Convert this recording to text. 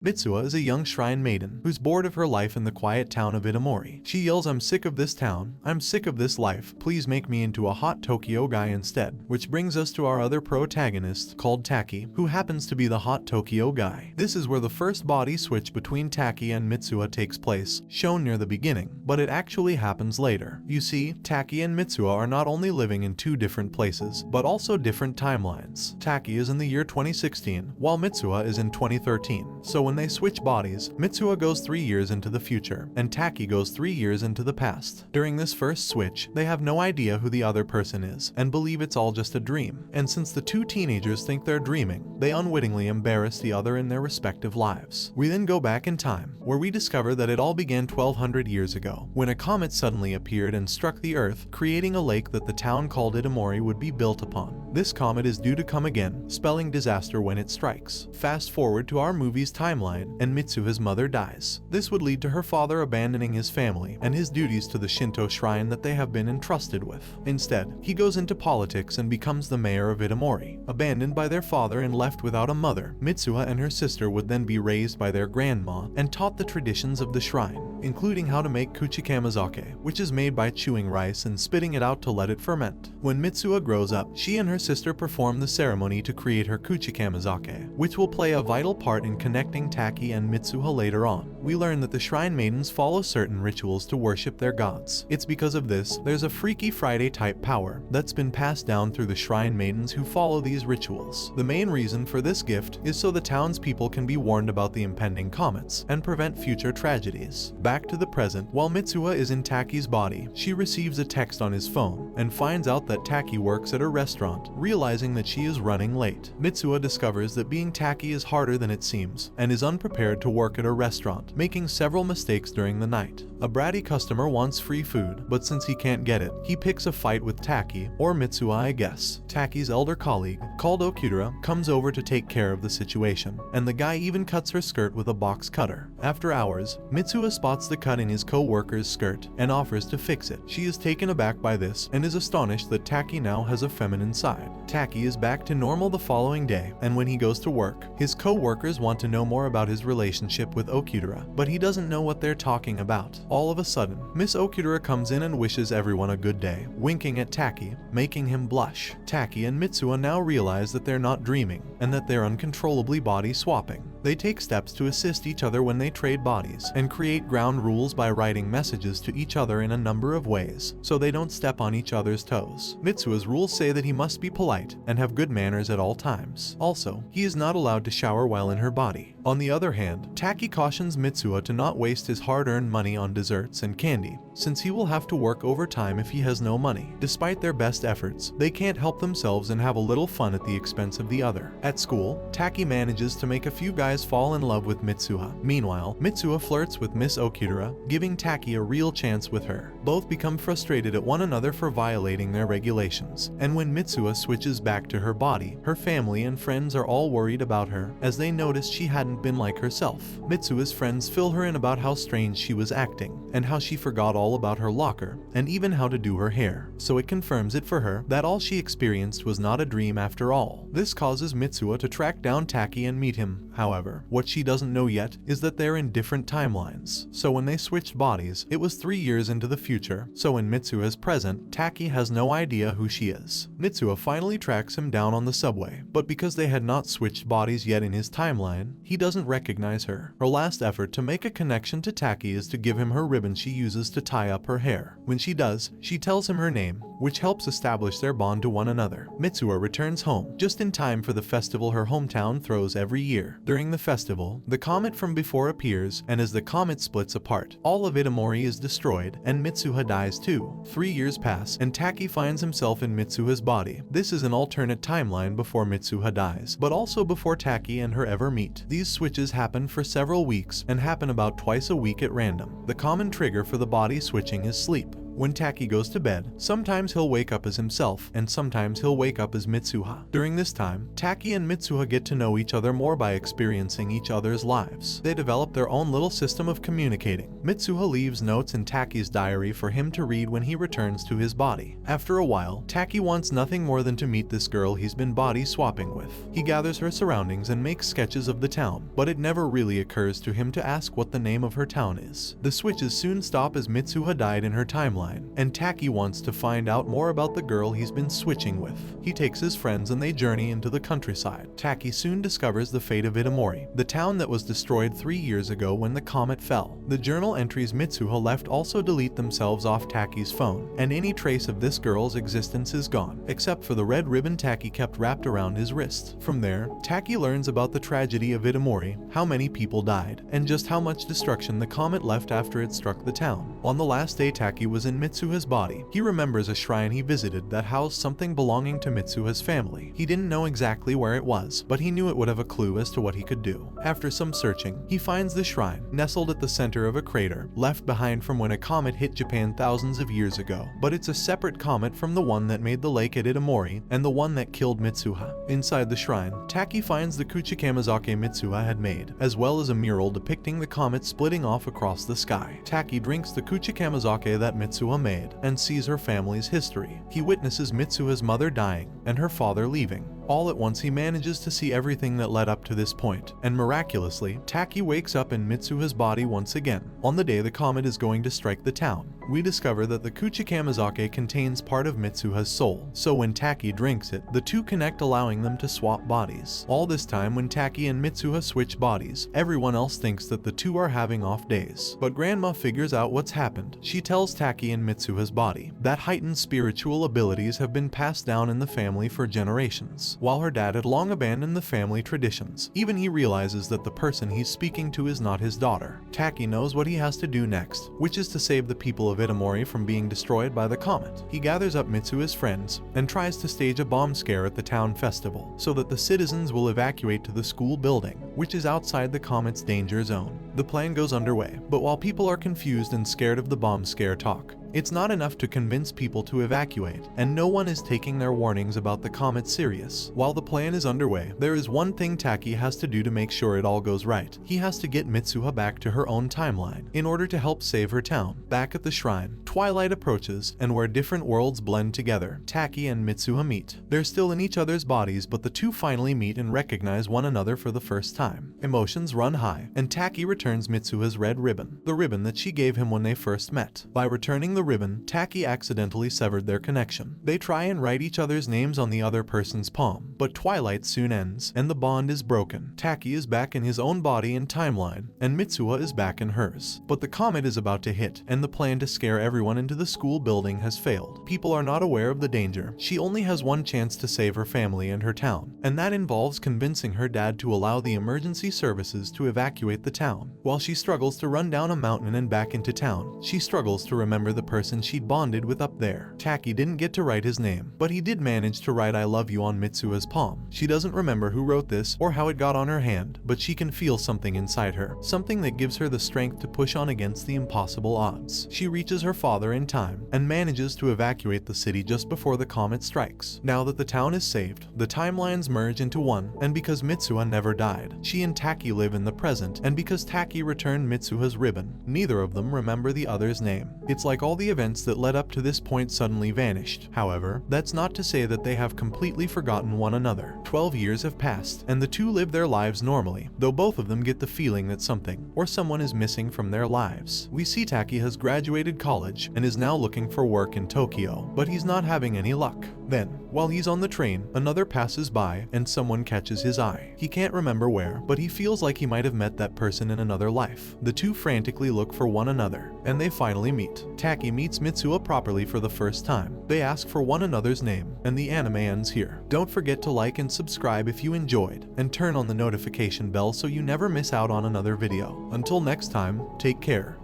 Mitsuha is a young shrine maiden who's bored of her life in the quiet town of Itamori. She yells, "I'm sick of this town, I'm sick of this life, please make me into a hot Tokyo guy instead." Which brings us to our other protagonist, called Taki, who happens to be the hot Tokyo guy. This is where the first body switch between Taki and Mitsuha takes place, shown near the beginning, but it actually happens later. You see, Taki and Mitsuha are not only living in two different places, but also different timelines. Taki is in the year 2016, while Mitsuha is in 2013. So when they switch bodies, Mitsuha goes 3 years into the future, and Taki goes 3 years into the past. During this first switch, they have no idea who the other person is, and believe it's all just a dream. And since the two teenagers think they're dreaming, they unwittingly embarrass the other in their respective lives. We then go back in time, where we discover that it all began 1200 years ago, when a comet suddenly appeared and struck the Earth, creating a lake that the town called Itamori would be built upon. This comet is due to come again, spelling disaster when it strikes. Fast forward to our movie's timeline, and Mitsuha's mother dies. This would lead to her father abandoning his family and his duties to the Shinto shrine that they have been entrusted with. Instead, he goes into politics and becomes the mayor of Itamori. Abandoned by their father and left without a mother, Mitsuha and her sister would then be raised by their grandma and taught the traditions of the shrine, including how to make kuchikamizake, which is made by chewing rice and spitting it out to let it ferment. When Mitsuha grows up, she and her sister perform the ceremony to create her kuchikamizake, which will play a vital part in connecting Taki and Mitsuha later on. We learn that the shrine maidens follow certain rituals to worship their gods. It's because of this, there's a Freaky Friday type power that's been passed down through the shrine maidens who follow these rituals. The main reason for this gift is so the townspeople can be warned about the impending comets and prevent future tragedies. Back to the present, while Mitsuha is in Taki's body, she receives a text on his phone and finds out that Taki works at a restaurant, realizing that she is running late. Mitsuha discovers that being Taki is harder than it seems and is unprepared to work at a restaurant, making several mistakes during the night. A bratty customer wants free food, but since he can't get it, he picks a fight with Taki, or Mitsuha I guess. Taki's elder colleague, called Okudera, comes over to take care of the situation, and the guy even cuts her skirt with a box cutter. After hours, Mitsuha spots the cut in his co-worker's skirt and offers to fix it. She is taken aback by this and is astonished that Taki now has a feminine side. Taki is back to normal the following day, and when he goes to work, his co-workers want to know more about his relationship with Okudera, but he doesn't know what they're talking about. All of a sudden, Miss Okudera comes in and wishes everyone a good day, winking at Taki, making him blush. Taki and Mitsuha now realize that they're not dreaming, and that they're uncontrollably body swapping. They take steps to assist each other when they trade bodies, and create ground rules by writing messages to each other in a number of ways, so they don't step on each other's toes. Mitsuha's rules say that he must be polite and have good manners at all times. Also, he is not allowed to shower while in her body. On the other hand, Taki cautions Mitsuha to not waste his hard-earned money on desserts and candy, since he will have to work overtime if he has no money. Despite their best efforts, they can't help themselves and have a little fun at the expense of the other. At school, Taki manages to make a few guys fall in love with Mitsuha. Meanwhile, Mitsuha flirts with Miss Okudera, giving Taki a real chance with her. Both become frustrated at one another for violating their regulations, and when Mitsuha switches back to her body, her family and friends are all worried about her, as they notice she hadn't been like herself. Mitsuha's friends fill her in about how strange she was acting, and how she forgot all about her locker, and even how to do her hair, so it confirms it for her that all she experienced was not a dream after all. This causes Mitsuha to track down Taki and meet him. However, what she doesn't know yet is that they're in different timelines, so when they switched bodies, it was 3 years into the future, so in Mitsuha's present, Taki has no idea who she is. Mitsuha finally tracks him down on the subway, but because they had not switched bodies yet in his timeline, he doesn't recognize her. Her last effort to make a connection to Taki is to give him her ribbon she uses to tie up her hair. When she does, she tells him her name, which helps establish their bond to one another. Mitsuha returns home, just in time for the festival her hometown throws every year. During the festival, the comet from before appears, and as the comet splits apart, all of Itamori is destroyed, and Mitsuha dies too. 3 years pass, and Taki finds himself in Mitsuha's body. This is an alternate timeline before Mitsuha dies, but also before Taki and her ever meet. These switches happen for several weeks, and happen about twice a week at random. The common trigger for the body switching is sleep. When Taki goes to bed, sometimes he'll wake up as himself, and sometimes he'll wake up as Mitsuha. During this time, Taki and Mitsuha get to know each other more by experiencing each other's lives. They develop their own little system of communicating. Mitsuha leaves notes in Taki's diary for him to read when he returns to his body. After a while, Taki wants nothing more than to meet this girl he's been body swapping with. He gathers her surroundings and makes sketches of the town, but it never really occurs to him to ask what the name of her town is. The switches soon stop as Mitsuha died in her timeline, and Taki wants to find out more about the girl he's been switching with. He takes his friends and they journey into the countryside. Taki soon discovers the fate of Itomori, the town that was destroyed 3 years ago when the comet fell. The journal entries Mitsuha left also delete themselves off Taki's phone, and any trace of this girl's existence is gone, except for the red ribbon Taki kept wrapped around his wrist. From there, Taki learns about the tragedy of Itomori, how many people died, and just how much destruction the comet left after it struck the town. On the last day Taki was in Mitsuha's body, he remembers a shrine he visited that housed something belonging to Mitsuha's family. He didn't know exactly where it was, but he knew it would have a clue as to what he could do. After some searching, he finds the shrine, nestled at the center of a crater, left behind from when a comet hit Japan thousands of years ago. But it's a separate comet from the one that made the lake at Itomori, and the one that killed Mitsuha. Inside the shrine, Taki finds the Kuchikamizake Mitsuha had made, as well as a mural depicting the comet splitting off across the sky. Taki drinks the Kuchikamizake that Mitsuha made, and sees her family's history. He witnesses Mitsuha's mother dying, and her father leaving. All at once he manages to see everything that led up to this point, and miraculously, Taki wakes up in Mitsuha's body once again. On the day the comet is going to strike the town, we discover that the Kuchikamizake contains part of Mitsuha's soul, so when Taki drinks it, the two connect, allowing them to swap bodies. All this time when Taki and Mitsuha switch bodies, everyone else thinks that the two are having off days. But Grandma figures out what's happened. She tells Taki and Mitsuha's body that heightened spiritual abilities have been passed down in the family for generations. While her dad had long abandoned the family traditions, even he realizes that the person he's speaking to is not his daughter. Taki knows what he has to do next, which is to save the people of Itomori from being destroyed by the comet. He gathers up Mitsuha's friends and tries to stage a bomb scare at the town festival so that the citizens will evacuate to the school building, which is outside the comet's danger zone. The plan goes underway, but while people are confused and scared of the bomb scare talk, it's not enough to convince people to evacuate, and no one is taking their warnings about the comet serious. While the plan is underway, there is one thing Taki has to do to make sure it all goes right. He has to get Mitsuha back to her own timeline in order to help save her town. Back at the shrine, twilight approaches, and where different worlds blend together, Taki and Mitsuha meet. They're still in each other's bodies, but the two finally meet and recognize one another for the first time. Emotions run high, and Taki returns Mitsuha's red ribbon, the ribbon that she gave him when they first met. By returning the ribbon, Taki accidentally severed their connection. They try and write each other's names on the other person's palm, but twilight soon ends, and the bond is broken. Taki is back in his own body and timeline, and Mitsuha is back in hers. But the comet is about to hit, and the plan to scare everyone into the school building has failed. People are not aware of the danger. She only has one chance to save her family and her town, and that involves convincing her dad to allow the emergency services to evacuate the town. While she struggles to run down a mountain and back into town, she struggles to remember the person she'd bonded with up there. Taki didn't get to write his name, but he did manage to write "I love you" on Mitsuha's palm. She doesn't remember who wrote this or how it got on her hand, but she can feel something inside her, something that gives her the strength to push on against the impossible odds. She reaches her father in time and manages to evacuate the city just before the comet strikes. Now that the town is saved, the timelines merge into one, and because Mitsuha never died, she and Taki live in the present, and because Taki returned Mitsuha's ribbon, neither of them remember the other's name. It's like all the events that led up to this point suddenly vanished. However, that's not to say that they have completely forgotten one another. 12 years have passed, and the two live their lives normally, though both of them get the feeling that something or someone is missing from their lives. We see Taki has graduated college and is now looking for work in Tokyo, but he's not having any luck. Then, while he's on the train, another passes by and someone catches his eye. He can't remember where, but he feels like he might have met that person in another life. The two frantically look for one another, and they finally meet. Taki meets Mitsuha properly for the first time. They ask for one another's name, and the anime ends here. Don't forget to like and subscribe if you enjoyed, and turn on the notification bell so you never miss out on another video. Until next time, take care.